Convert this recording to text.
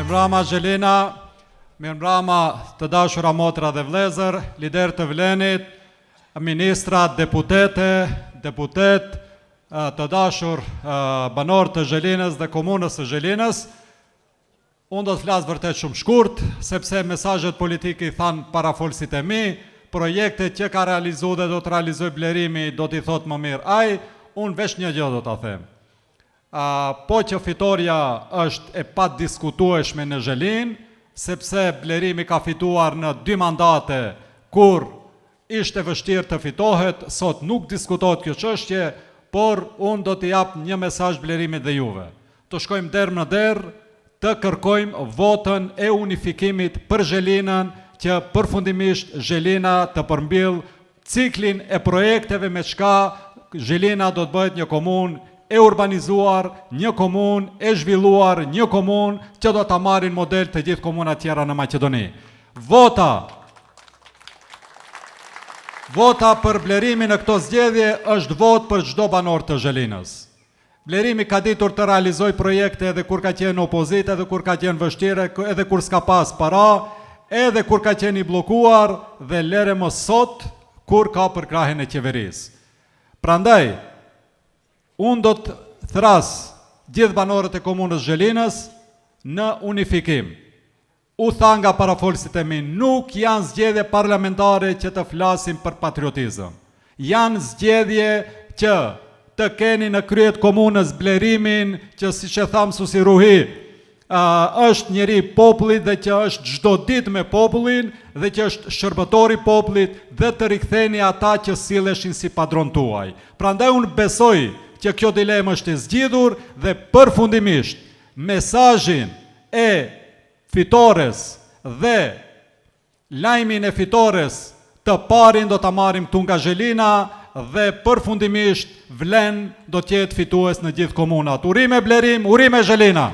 Mirëmbrëma Gjelina, mirëmbrëma të dashura motra dhe vlezër, lider të Vlenit, ministra, deputet, të dashur banor të Gjelinës dhe komunës të Gjelinës. Unë do të flasë vërtet shumë shkurt, sepse mesazhet politike i thanë parafolësit e mi, projektet që ka realizu dhe do të realizoj Blerimi do t'i thot më mirë aj, unë vesh një gjë do t'a them. Po që fitoria është e pa diskutueshme në Zhelin, sepse Blerimi ka fituar në 2 mandate kur ishte vështirë të fitohet, sot nuk diskutohet kjo çështje, por unë do t'i jap një mesazh Blerimit dhe juve. Të shkojmë derë në derë, të kërkojmë votën e unifikimit për Zhelinën, që përfundimisht Zhelina të përmbyll ciklin e projekteve me çka Zhelina do të bëhet një komunë e urbanizuar, një komunë e zhvilluar, një komunë që do të marrin model të gjithë komunat tjera në Maqedoni. Vota për Blerimi në këto zgjedhje është votë për çdo banor të Zhelinës. Blerimi ka ditur të realizoj projekte edhe kur ka qenë opozite, edhe kur ka qenë vështire, edhe kur s'ka pas para, edhe kur ka qenë i blokuar dhe lere më sot kur ka përkrahjen e qeverisë. Prandaj, unë do të thras gjithë banorët e komunës Zhelinës në unifikim. U tha nga parafolësit e mi, nuk janë zgjedhje parlamentare që të flasim për patriotizëm. Janë zgjedhje që të keni në kryet komunës Blerimin, që si që thamë Susi Ruhi, është njeri popullit dhe që është çdo ditë me popullin dhe që është shërbëtori popullit dhe të riktheni ata që silleshin si padron tuaj. Prandaj unë besoj që kjo dilemë është e zgjidhur dhe përfundimisht mesazhin e fitores dhe lajmin e fitores të parin do ta marrim këtu nga Zhelina dhe përfundimisht Vlen do të jetë fitues në gjithë komunat. Urime Blerim, urime Zhelina!